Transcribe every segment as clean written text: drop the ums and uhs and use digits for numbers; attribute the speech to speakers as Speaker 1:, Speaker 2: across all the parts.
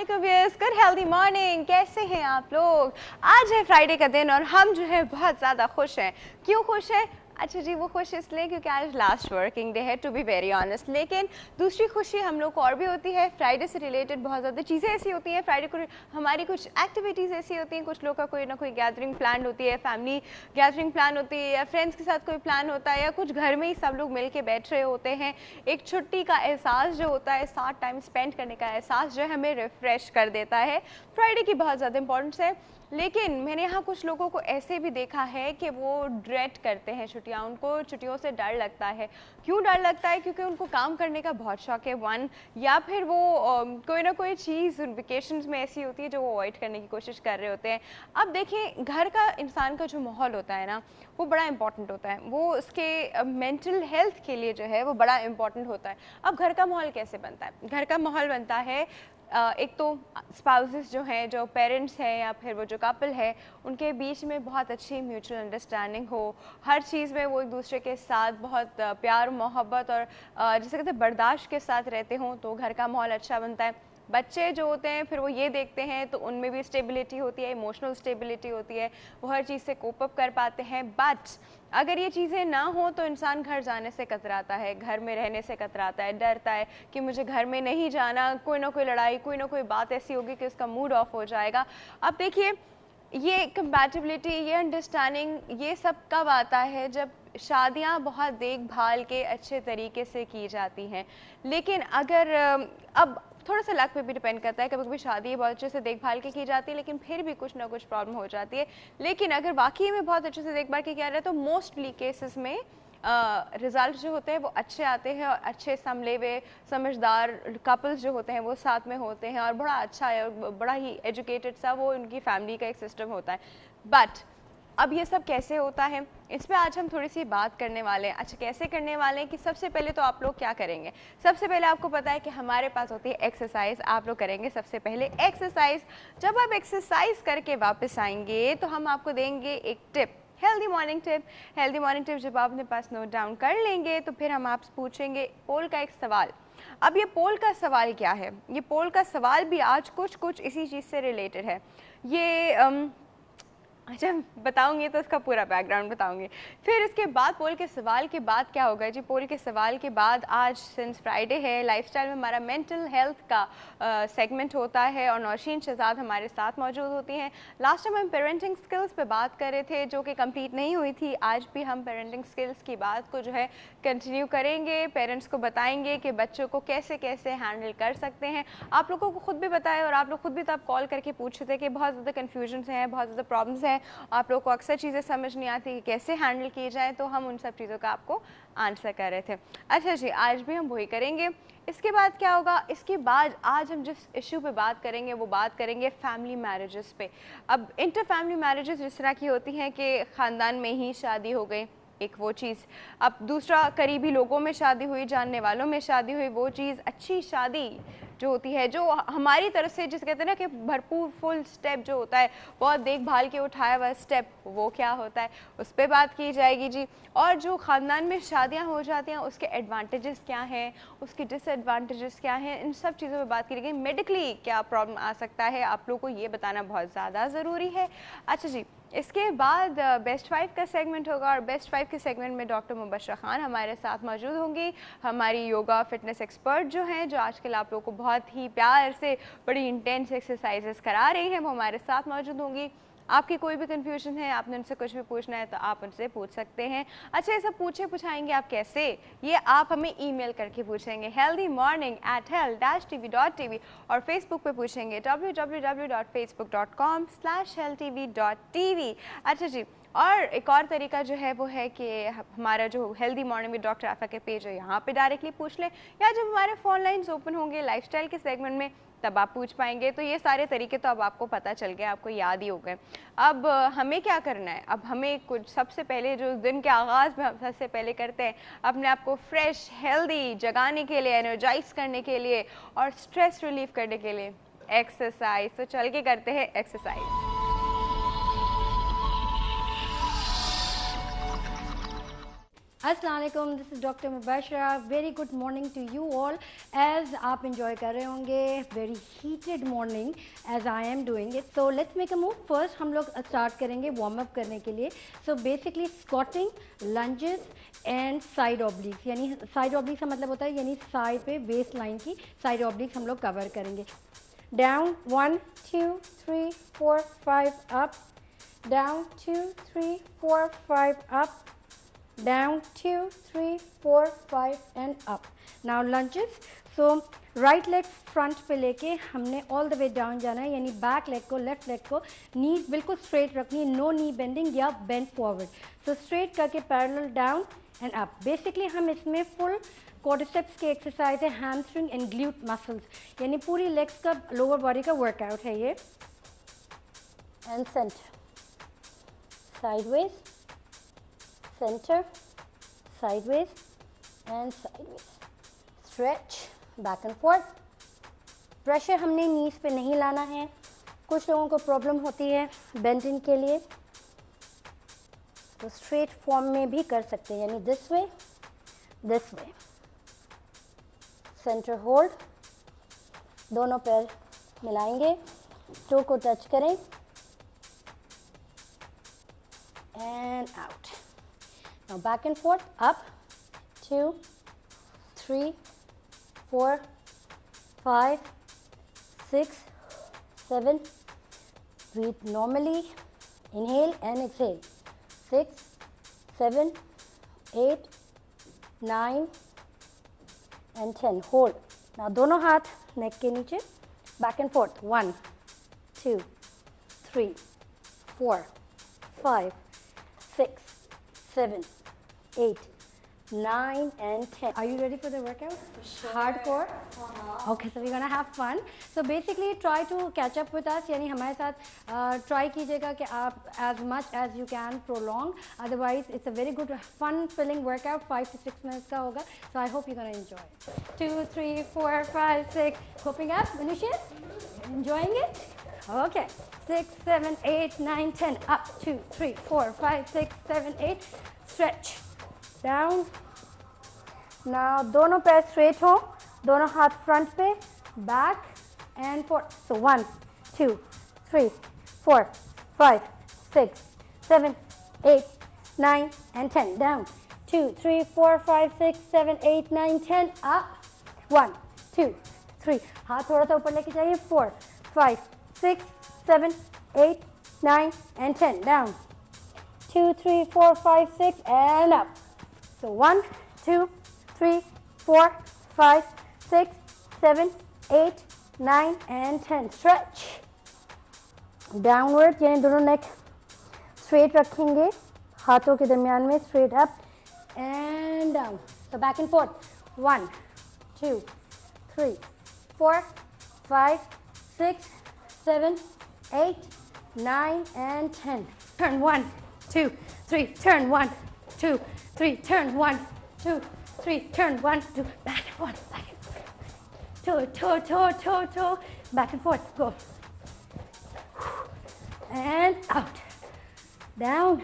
Speaker 1: वालेकुम viewers, good healthy morning. कैसे हैं आप लोग? आज है फ्राइडे का दिन और हम जो है बहुत ज़्यादा खुश हैं। क्यों खुश हैं? अच्छा जी, वो खुश इसलिए क्योंकि आज लास्ट वर्किंग डे है, टू बी वेरी ऑनेस्ट। लेकिन दूसरी खुशी हम लोग को और भी होती है। फ्राइडे से रिलेटेड बहुत ज़्यादा चीज़ें ऐसी होती हैं, फ्राइडे को हमारी कुछ एक्टिविटीज़ ऐसी होती हैं, कुछ लोग का कोई ना कोई गैदरिंग प्लान होती है, फैमिली गैदरिंग प्लान होती है, या फ्रेंड्स के साथ कोई प्लान होता है, या कुछ घर में ही सब लोग मिल के बैठ रहे होते हैं। एक छुट्टी का एहसास जो होता है, साथ टाइम स्पेंड करने का एहसास जो है हमें रिफ़्रेश कर देता है। फ्राइडे की बहुत ज़्यादा इंपॉर्टेंस है। लेकिन मैंने यहाँ कुछ लोगों को ऐसे भी देखा है कि वो ड्रेड करते हैं छुट्टियाँ, उनको छुट्टियों से डर लगता है। क्यों डर लगता है? क्योंकि उनको काम करने का बहुत शौक है, वन, या फिर वो कोई ना कोई चीज़ वेकेशंस में ऐसी होती है जो वो अवॉइड करने की कोशिश कर रहे होते हैं। अब देखें, घर का इंसान का जो माहौल होता है ना, वो बड़ा इंपॉर्टेंट होता है। वो उसके मेंटल हेल्थ के लिए जो है वो बड़ा इंपॉर्टेंट होता है। अब घर का माहौल कैसे बनता है? घर का माहौल बनता है एक तो स्पाउसेस जो हैं, जो पेरेंट्स हैं, या फिर वो जो कपल है, उनके बीच में बहुत अच्छी म्यूचुअल अंडरस्टैंडिंग हो। हर चीज़ में वो एक दूसरे के साथ बहुत प्यार, मोहब्बत और जिसे कहते हैं बर्दाश्त के साथ रहते हों, तो घर का माहौल अच्छा बनता है। बच्चे जो होते हैं फिर वो ये देखते हैं तो उनमें भी स्टेबिलिटी होती है, इमोशनल स्टेबिलिटी होती है, वो हर चीज़ से कोप अप कर पाते हैं। बट अगर ये चीज़ें ना हो तो इंसान घर जाने से कतराता है, घर में रहने से कतराता है, डरता है कि मुझे घर में नहीं जाना, कोई ना कोई लड़ाई, कोई ना कोई बात ऐसी होगी कि उसका मूड ऑफ हो जाएगा। अब देखिए, ये कंपैटिबिलिटी, ये अंडरस्टैंडिंग, ये सब कब आता है? जब शादियां बहुत देखभाल के अच्छे तरीके से की जाती हैं। लेकिन अगर अब थोड़ा सा लक पे भी डिपेंड करता है, कभी कभी शादी बहुत अच्छे से देखभाल के की जाती है लेकिन फिर भी कुछ ना कुछ प्रॉब्लम हो जाती है। लेकिन अगर वाकई में बहुत अच्छे से देखभाल के किया जाए तो मोस्टली केसेस में रिजल्ट जो होते हैं वो अच्छे आते हैं, और अच्छे संभले हुए समझदार कपल्स जो होते हैं वो साथ में होते हैं, और बड़ा अच्छा है और बड़ा ही एजुकेटेड सा वो उनकी फैमिली का एक सिस्टम होता है। बट अब ये सब कैसे होता है, इस पे आज हम थोड़ी सी बात करने वाले हैं। अच्छा, कैसे करने वाले हैं कि सबसे पहले तो आप लोग क्या करेंगे? सबसे पहले आपको पता है कि हमारे पास होती है एक्सरसाइज। आप लोग करेंगे सबसे पहले एक्सरसाइज। जब आप एक्सरसाइज करके वापस आएंगे तो हम आपको देंगे एक tip, healthy morning tip. Healthy morning tip जब आप अपने पास नोट डाउन कर लेंगे तो फिर हम आपसे पूछेंगे पोल का एक सवाल। अब ये पोल का सवाल क्या है? ये पोल का सवाल भी आज कुछ इसी चीज़ से रिलेटेड है। ये अच्छा, बताऊंगी तो उसका पूरा बैकग्राउंड बताऊंगी। फिर इसके बाद पोल के सवाल के बाद क्या होगा जी? पोल के सवाल के बाद आज सिंस फ्राइडे है, लाइफस्टाइल में हमारा मेंटल हेल्थ का सेगमेंट होता है और नौशीन शहजाद हमारे साथ मौजूद होती हैं। लास्ट टाइम हम पेरेंटिंग स्किल्स पे बात कर रहे थे जो कि कंप्लीट नहीं हुई थी। आज भी हम पेरेंटिंग स्किल्स की बात को जो है कंटिन्यू करेंगे। पेरेंट्स को बताएंगे कि बच्चों को कैसे कैसे हैंडल कर सकते हैं। आप लोगों को खुद भी बताया और आप लोग खुद भी तब कॉल करके पूछे थे कि बहुत ज़्यादा कन्फ्यूजन हैं, बहुत ज़्यादा प्रॉब्लम्स हैं, आप लोग को अक्सर चीज़ें समझ नहीं आती कि कैसे हैंडल की जाए, तो हम उन सब चीज़ों का आपको आंसर कर रहे थे। अच्छा जी, आज भी हम वही करेंगे। इसके बाद क्या होगा? इसके बाद आज हम जिस इशू पे बात करेंगे वो बात करेंगे फैमिली मैरिजेस पे। अब इंटर फैमिली मैरिजेस जिस तरह की होती हैं कि ख़ानदान में ही शादी हो गई, एक वो चीज़। अब दूसरा, करीबी लोगों में शादी हुई, जानने वालों में शादी हुई, वो चीज़। अच्छी शादी जो होती है, जो हमारी तरफ से जिसे कहते हैं ना कि भरपूर फुल स्टेप जो होता है, बहुत देखभाल के उठाया हुआ स्टेप, वो क्या होता है, उस पर बात की जाएगी जी। और जो ख़ानदान में शादियां हो जाती हैं उसके एडवांटेजेस क्या हैं, उसके डिसएडवांटेजेस क्या हैं, इन सब चीज़ों पे बात की जाएगी। मेडिकली क्या प्रॉब्लम आ सकता है, आप लोगों को ये बताना बहुत ज़्यादा ज़रूरी है। अच्छा जी, इसके बाद बेस्ट 5 का सेगमेंट होगा, और बेस्ट 5 के सेगमेंट में डॉक्टर मुबशरा खान हमारे साथ मौजूद होंगी, हमारी योगा फिटनेस एक्सपर्ट जो हैं, जो आजकल आप लोगों को बहुत ही प्यार से बड़ी इंटेंस एक्सरसाइजेस करा रही हैं, वो हमारे साथ मौजूद होंगी। आपकी कोई भी कन्फ्यूजन है, आपने उनसे कुछ भी पूछना है तो आप उनसे पूछ सकते हैं। अच्छा, ये सब पूछाएंगे आप कैसे? ये आप हमें ईमेल करके पूछेंगे healthymorning@health-tv.tv, और फेसबुक पे पूछेंगे www.facebook.com/healthtv.tv। अच्छा जी, और एक और तरीका जो है वो है कि हमारा जो हेल्दी मॉर्निंग में डॉक्टर आफा के पेज है, यहाँ पे डायरेक्टली पूछ लें, या जब हमारे फ़ोन लाइन्स ओपन होंगे लाइफस्टाइल के सेगमेंट में तब आप पूछ पाएंगे। तो ये सारे तरीके तो अब आपको पता चल गए, आपको याद ही हो गए। अब हमें क्या करना है? अब हमें कुछ सबसे पहले जो दिन के आगाज़ में हम सबसे पहले करते हैं, अपने आप को फ्रेश हेल्दी जगाने के लिए, एनर्जाइज करने के लिए और स्ट्रेस रिलीफ करने के लिए एक्सरसाइज। तो चल के करते हैं एक्सरसाइज।
Speaker 2: अस्सलाम वालेकुम, this is doctor Mubashra. Very good morning to you all. As आप इंजॉय कर रहे होंगे very heated morning as I am doing it. So let's make a move. First हम लोग स्टार्ट करेंगे वार्म अप करने के लिए. So basically squatting, lunges and side obliques. यानी साइड ऑब्लिक्स का मतलब होता है यानी साइड पे वेस्ट लाइन की साइड ऑब्लिक्स हम लोग कवर करेंगे. Down 1 2 3 4 5 up. Down 2 3 4 5 up. Down 2 3 4 5 and up. Now lunges. So right leg front पे लेके हमने all the way down जाना है, यानी बैक लेग को, लेफ्ट लेग को नीज बिल्कुल स्ट्रेट रखनी है, नो नी बेंडिंग या बेंड फॉरवर्ड. सो स्ट्रेट करके parallel down and up. Basically हम इसमें फुल क्वाड्रिसेप्स की एक्सरसाइज है, हैमस्ट्रिंग एंड ग्लूट मसल्स, यानी पूरी लेग्स का लोअर बॉडी का वर्कआउट है ये. And centre, sideways, center, sideways and sideways. Stretch back and forth. Pressure हमने नीज पे नहीं लाना है. कुछ लोगों को प्रॉब्लम होती है बेंडिंग के लिए, तो स्ट्रेट फॉर्म में भी कर सकते हैं, यानी this way, this way. Centre hold, दोनों पैर मिलाएंगे, टो को टच करें and out. Now back and forth, up, 2, 3, 4, 5, 6, 7. Breathe normally. Inhale and exhale. 6, 7, 8, 9 and 10. Hold. Now दोनों हाथ neck के नीचे. Back and forth. 1, 2, 3, 4, 5, 6, 7, 8, 9 and 10. Are you ready for the workout? Sure. Hardcore? Okay, so we're gonna have fun. So basically try to catch up with us, यानी हमारे साथ try कीजिएगा कि आप as much as you can prolong. Otherwise it's a very good fun filling workout. 5 to 6 minutes का होगा. So I hope you're gonna enjoy it. 2, 3, 4, 5, 6. Coping up, Manusha? Enjoying it? Okay. 6, 7, 8, 9, 10. Up. 2, 3, 4, 5, 6, 7, 8. Stretch. Down. Now दोनों पैर straight हो, दोनों हाथ front पे, back and forth. So 1, 2, 3, 4, 5, 6, 7, 8, 9 and 10. Down. 2, 3, 4, 5, 6, 7, 8, 9, 10. Up. 1, 2, 3. हाथ थोड़ा सा ऊपर लेके जाइए. 4, 5, 6, 7, 8, 9 and 10. Down. 2, 3, 4, 5, 6 and up. So 1, 2, 3, 4, 5, 6, 7, 8, 9 and 10. Stretch. Downward, यानी दोनों neck straight रखेंगे, हाथों के दरमियान में straight up and down. So back and forth. 1, 2, 3, 4, 5, 6, 7, 8, 9 and 10. Turn 1, 2, 3, turn 1, 2, 3, turn 1, 2, 3, turn 1, 2, back and forth, back and forth. Toe, toe, toe, toe, toe, back and forth, go. And out. Down.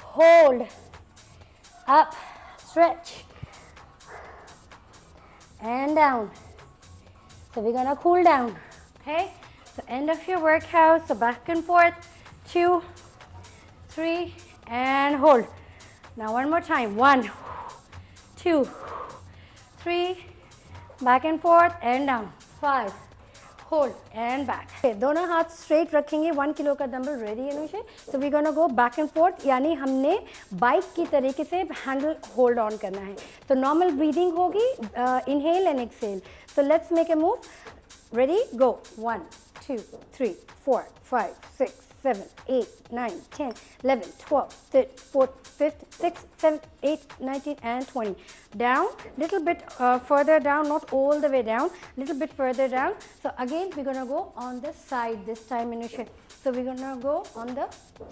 Speaker 2: Hold. Up. Stretch. And down. So we're gonna cool down. Okay? So end of your workout. So back and forth. 2, 3, and hold. Now one more time. 1, 2, 3, back and forth and down. 5, hold and back. Okay, दोनों हाथ straight रखेंगे. 1 kilo का dumbbell ready है Anushe. So we're gonna go back and forth. यानी हमने bike की तरीके से handle hold on करना है. So normal breathing होगी. Inhale and exhale. So let's make a move. Ready? Go. 1, 2, 3, 4, 5, 6, 7, 8, 9, 10, 11, 12, 13, 14, 15, 16, 17, 18, 19 and 20. Down, little bit further down, not all the way down, little bit further down. So again we're gonna go on the side this time, Manusha. So we're gonna go on the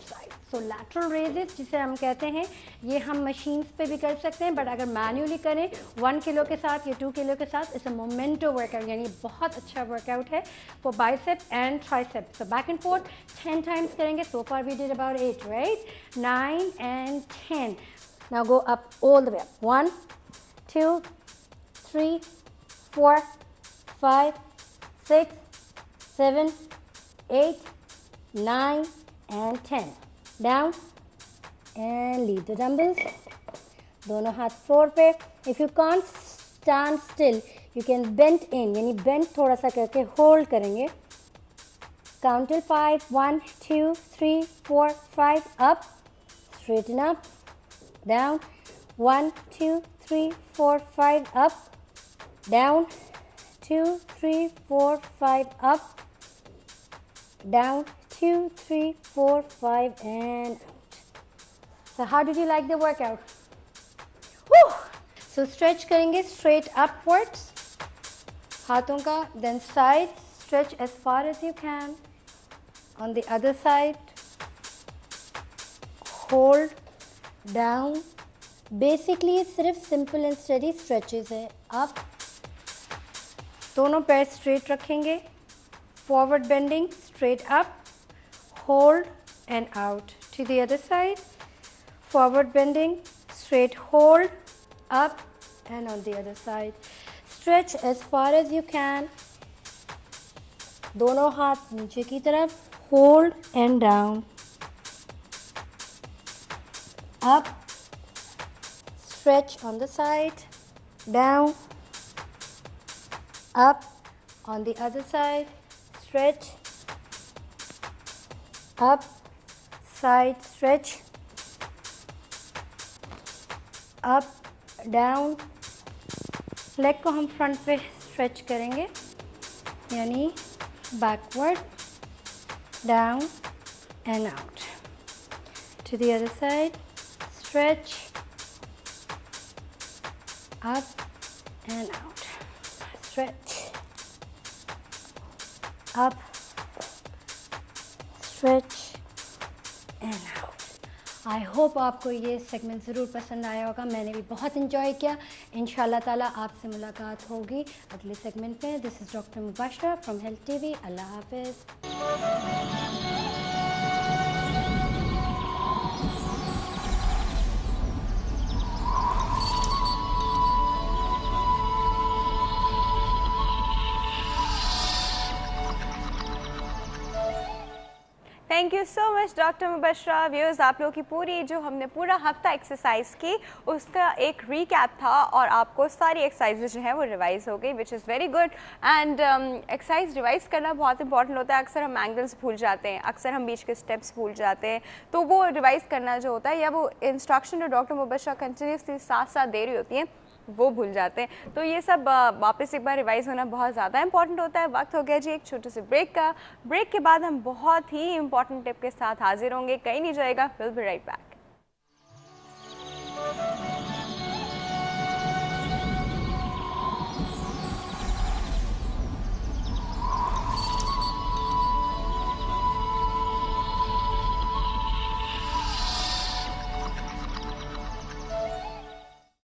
Speaker 2: side. So lateral raises जिसे हम कहते हैं, ये हम machines पे भी कर सकते हैं, but अगर manually करें 1 किलो के साथ या 2 किलो के साथ, it's a momento workout, यानी बहुत अच्छा workout है for bicep and tricep. So back and forth 10 times करेंगे. So far we did about 8, right? 9 and 10. Now go up all the way up. 1, 2, 3, 4, 5, 6, 7, 8, 9, and 10. Down and leave the dumbbells. दोनों हाथ floor पे. If you can't stand still, you can bend in, यानी bend थोड़ा सा करके hold करेंगे. Count till 5. 1, 2, 3, 4, 5. Up. Straighten up. Down. 1, 2, 3, 4, 5. Up. Down. 2, 3, 4, 5. Up. Down. 2, 3, 4, 5 and out. So how did you like the workout? Woo! So stretch करेंगे straight upwards. हाथों का, then side stretch as far as you can. On the other side, hold down. Basically ये सिर्फ simple and steady stretches है. Up, दोनों पैर straight रखेंगे. Forward bending, straight up, hold and out. To the other side, forward bending, straight hold, up and on the other side. Stretch as far as you can. दोनों हाथ नीचे की तरफ, hold and down. Up, stretch on the side, down, up, on the other side, stretch, up, side stretch, up, down. Leg को हम front पे stretch करेंगे, यानी backward, down and out. To the other side, stretch, up and out, stretch, up, stretch and out. I hope आपको ये segment ज़रूर पसंद आया होगा. मैंने भी बहुत इन्जॉय किया. इंशाल्लाह ताला आपसे मुलाकात होगी अगले सेगमेंट में. This is doctor Mubashra from health TV. अल्लाह हाफिज़.
Speaker 1: Thank you so much doctor Mubashra. Viewers, आप लोगों की पूरी जो हमने पूरा हफ्ता एक्सरसाइज की उसका एक रीकैप था और आपको सारी एक्सरसाइजेज जो है वो रिवाइज हो गई, which is very good. And exercise revise करना बहुत इंपॉर्टेंट होता है. अक्सर हम एंगल्स भूल जाते हैं, अक्सर हम बीच के स्टेप्स भूल जाते हैं, तो वो रिवाइज करना जो होता है या वो इंस्ट्रक्शन जो डॉक्टर मुबशरा कंटिन्यूसली साथ साथ दे रही होती हैं वो भूल जाते हैं. तो ये सब वापस एक बार रिवाइज होना बहुत ज़्यादा इंपॉर्टेंट होता है. वक्त हो गया जी एक छोटे से ब्रेक का. ब्रेक के बाद हम बहुत ही इंपॉर्टेंट टिप के साथ हाजिर होंगे. कहीं नहीं जाएगा. Will be right back.